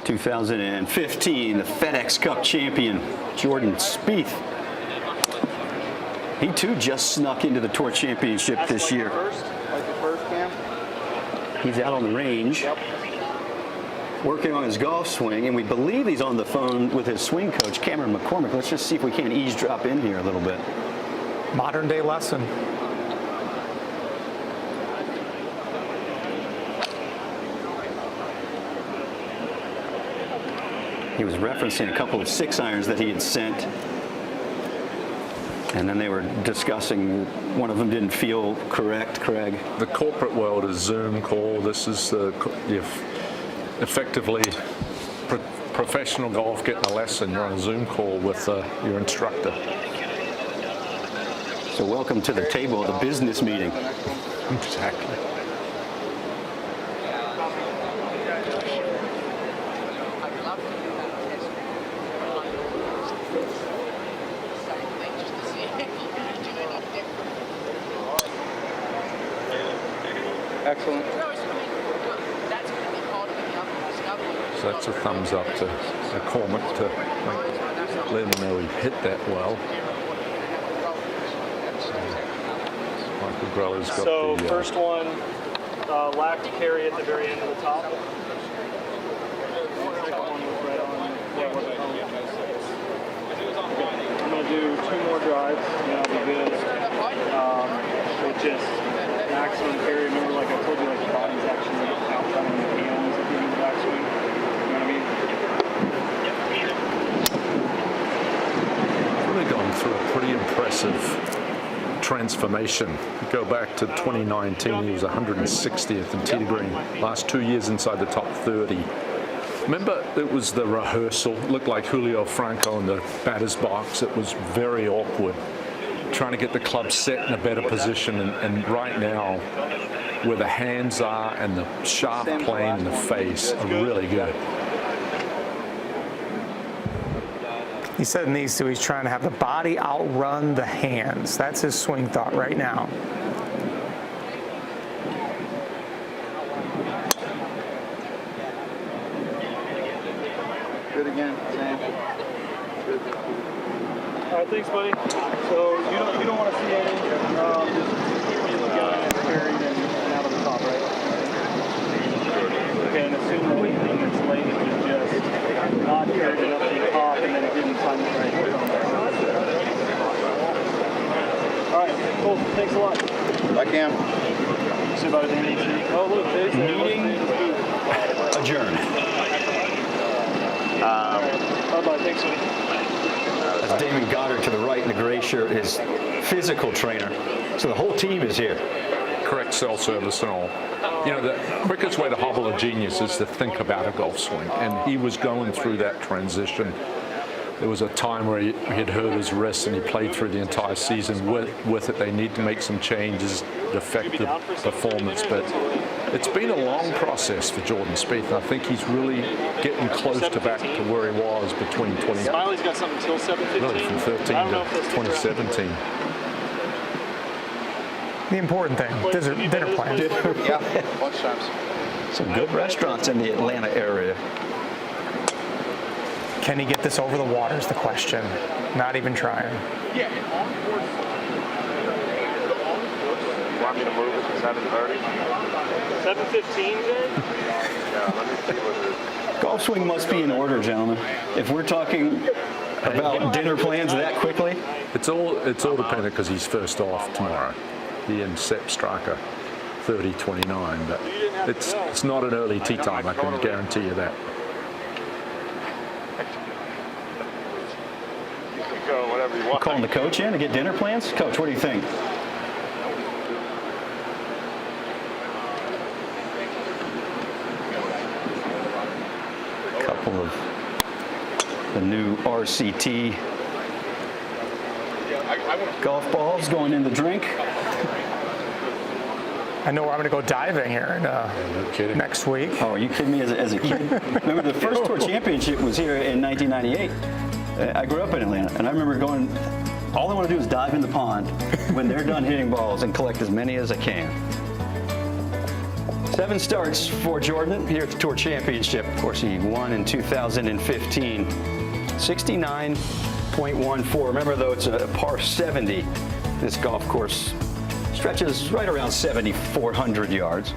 2015, the FedEx Cup champion, Jordan Spieth. He too just snuck into the Tour Championship this year. He's out on the range, working on his golf swing, and we believe he's on the phone with his swing coach, Cameron McCormick. Let's just see if we can't eavesdrop in here a little bit. Modern day lesson. He was referencing a couple of 6-irons that he had sent, and then they were discussing one of them didn't feel correct, Craig. The corporate world is Zoom call. This is effectively professional golf getting a lesson. You're on a Zoom call with your instructor. So welcome to the table of the business meeting. Exactly. Excellent. So that's a thumbs up to McCormick to let him know he hit that well. Michael Greller's got so the... first one, lacked carry at the very end of the top. Second one was right on. Yeah, where the phone. I'm going to do 2 more drives, and I'll be good. With just maximum carry. Remember, like I told you, like the body's actually out front of the hands at the end of the backswing. You know what I mean? Really gone through a pretty impressive transformation. You go back to 2019, he was 160th in tee to green. Last 2 years inside the top 30. Remember, it was the rehearsal. It looked like Julio Franco in the batter's box. It was very awkward. Trying to get the club set in a better position, and right now, where the hands are and the sharp plane in the face are really good. He said in these two, he's trying to have the body outrun the hands. That's his swing thought right now. Good again, Sam. Good. All right, thanks, buddy. So you don't want to see any just look out and carried and out of the top, right? Okay, and assume that anything that's late is just not carried enough to the top, and then it didn't time it right. All right, cool. Thanks a lot. Bye, Cam. See about it. Oh, look, there's Meeting adjourned. Bye-bye. Thanks, buddy. That's Damon Goddard to the right in the gray shirt, his physical trainer. So the whole team is here. Correct cell service and all. You know, the quickest way to hobble a genius is to think about a golf swing. And he was going through that transition. There was a time where he had hurt his wrist and he played through the entire season with it. They need to make some changes to affect the performance. But it's been a long process for Jordan Spieth. And I think he's really getting close to back to where he was between Smiley's got something until 7:15. really from 13 to 2017. The important thing, dinner plan. Yeah, lunchtimes. Some good restaurants in the Atlanta area. Can he get this over the water is the question. Not even trying. You want me to move it to 7:30? 7:15, Jay? Yeah, let me see what it is. Golf swing must be in order, gentlemen. If we're talking about dinner plans that quickly. It's all dependent because he's first off tomorrow. He and Sepp Striker 30-29, but it's not an early tee time. I can guarantee you that. You can go whatever you want. Calling the coach in to get dinner plans? Coach, what do you think? A couple of the new RCT golf balls going in the drink. I know where I'm going to go diving here next week. Oh, are you kidding me? As a kid, remember the first Tour Championship was here in 1998. I grew up in Atlanta, and I remember going. All I want to do is dive in the pond when they're done hitting balls and collect as many as I can. 7 starts for Jordan here at the Tour Championship. Of course, he won in 2015. 69.14. Remember, though, it's a par 70. This golf course stretches right around 7,400 yards.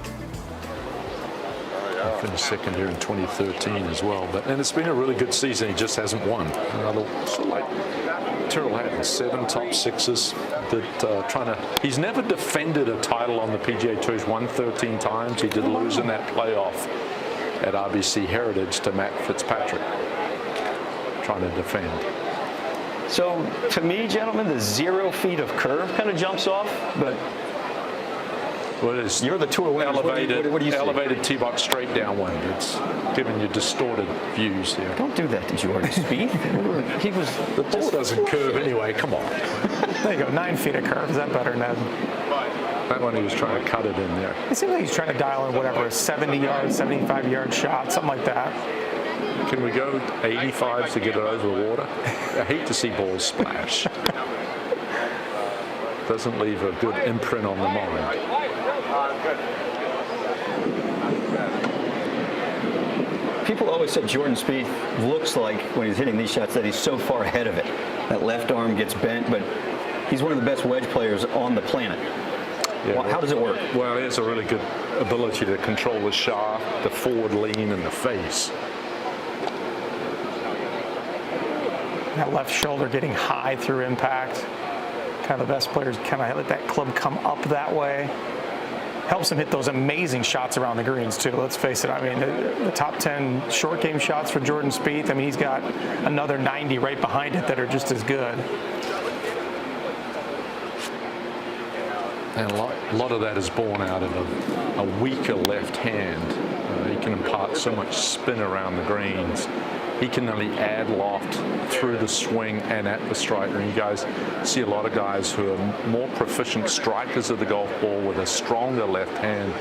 Finished second here in 2013 as well, and it's been a really good season. He just hasn't won. Another sort of like Tyrrell Hatton, 7 top 6s. He's never defended a title on the PGA Tour. He's won 13 times. He did lose in that playoff at RBC Heritage to Matt Fitzpatrick, trying to defend. So, to me, gentlemen, the 0 feet of curve kind of jumps off, but you're the Tour winner. What do you elevated T-box straight downwind. It's giving you distorted views here. Don't do that to Jordan Spieth. The ball doesn't curve anyway. Come on. There you go. 9 feet of curve. Is that better, Ned? That one, he was trying to cut it in there. It seems like he's trying to dial in whatever, a 70-yard, 75-yard shot, something like that. Can we go 85 to get it over the water? I hate to see balls splash. Doesn't leave a good imprint on the mind. People always said Jordan Spieth looks like, when he's hitting these shots, that he's so far ahead of it. That left arm gets bent, but he's one of the best wedge players on the planet. Yeah. How does it work? Well, he has a really good ability to control the shaft, the forward lean, and the face. That left shoulder getting high through impact. Kind of the best players kind of let that club come up that way. Helps him hit those amazing shots around the greens, too. Let's face it. I mean, the top 10 short game shots for Jordan Spieth, I mean, he's got another 90 right behind it that are just as good. And a lot of that is born out of a weaker left hand. He can impart so much spin around the greens. He can only add loft through the swing and at the striker. And you guys see a lot of guys who are more proficient strikers of the golf ball with a stronger left hand.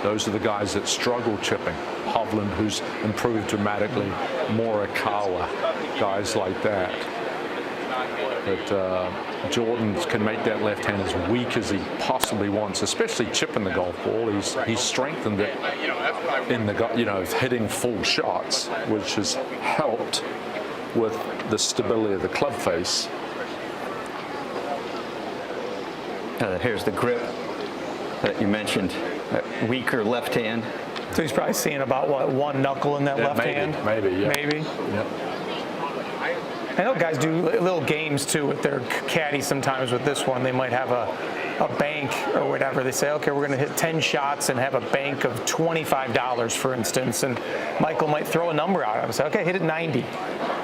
Those are the guys that struggle chipping. Hovland, who's improved dramatically. Morikawa, guys like that. But Jordan can make that left hand as weak as he possibly wants, especially chipping the golf ball. He's strengthened it in the, hitting full shots, which has helped with the stability of the club face. Here's the grip that you mentioned, that weaker left hand. So he's probably seeing about, what, 1 knuckle in that left hand? Maybe, yeah. Maybe. Yep. I know guys do little games too with their caddy sometimes. With this one, they might have a bank or whatever. They say, okay, we're going to hit 10 shots and have a bank of $25, for instance. And Michael might throw a number out. I would say, okay, hit it 90.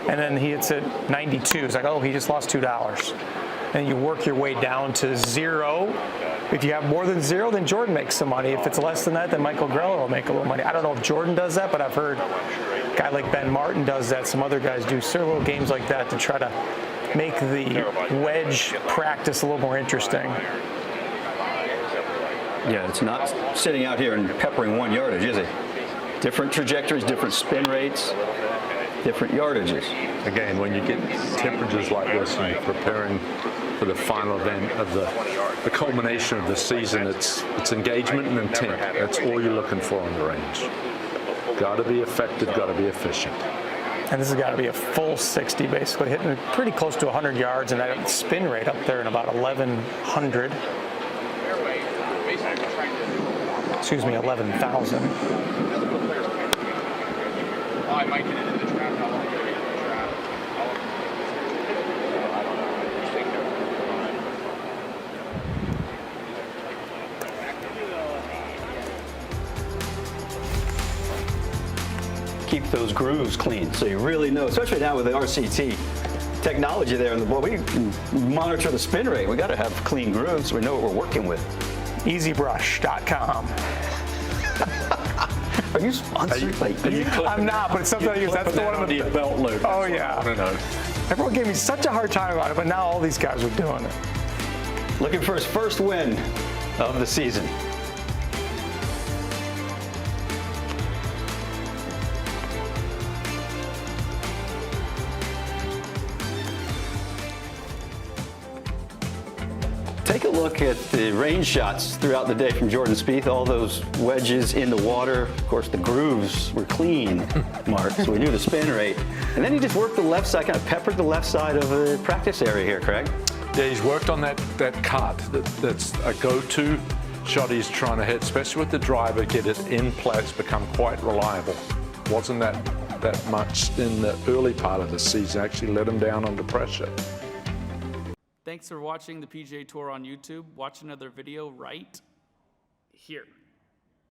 And then he hits it 92. It's like, oh, he just lost $2. And you work your way down to 0. If you have more than 0, then Jordan makes some money. If it's less than that, then Michael Greller will make a little money. I don't know if Jordan does that, but I've heard a guy like Ben Martin does that. Some other guys do several games like that to try to make the wedge practice a little more interesting. Yeah, it's not sitting out here and peppering 1 yardage, is it? Different trajectories, different spin rates, different yardages. Again, when you get temperatures like this and you're preparing for the final event of the culmination of the season, it's engagement and intent. That's all you're looking for on the range. Got to be effective, got to be efficient. And this has got to be a full 60, basically, hitting pretty close to 100 yards, and that spin rate up there in about 1,100. Excuse me, 11,000. I might get into the trap. Keep those grooves clean so you really know, especially now with the RCT technology there in the ball. We can monitor the spin rate. We got to have clean grooves so we know what we're working with. EasyBrush.com. Are you sponsored by Easy? I'm not, but sometimes that's the one of the belt loop. Oh yeah. I don't know. Everyone gave me such a hard time about it, but now all these guys are doing it. Looking for his first win of the season. Take a look at the range shots throughout the day from Jordan Spieth. All those wedges in the water. Of course, the grooves were clean, Mark, so we knew the spin rate. And then he just worked the left side, kind of peppered the left side of the practice area here, Craig. Yeah, he's worked on that cut. That's a go-to shot he's trying to hit, especially with the driver, get it in play. It's become quite reliable. Wasn't that much in the early part of the season. Actually let him down under pressure. Thanks for watching the PGA Tour on YouTube. Watch another video right here.